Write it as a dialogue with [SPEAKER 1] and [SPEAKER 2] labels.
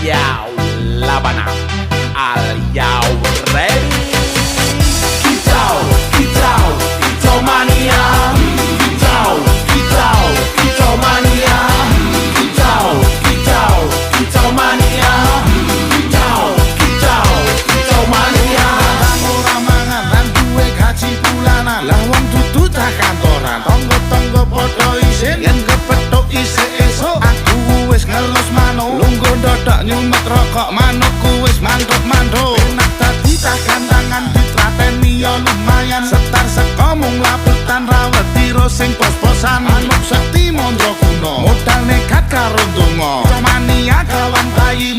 [SPEAKER 1] Yo, Labana, are you ready? Kicau, kicau, kicau mania. Kicau, kicau, kicau mania. Kicau, kicau, kicau mania. Kicau, kicau, kicau mania.
[SPEAKER 2] Ora mangan lan duwe gaji bulanan, lah wong dudu tak kantoran. Tonggo-tonggo padha isin yen kepethuk isih esuk. Aku wis ngelus manuk, lungguh ndodok nyumet rokok manukku wis mantuk-mantuk. Enak dadi tak gantangan ditrateni ya lumayan. Setar seko mung laputan rawet tiro sing pos-posan. Manuk sekti mondro kuno, modal nekat karo donga. Mania kawan bayi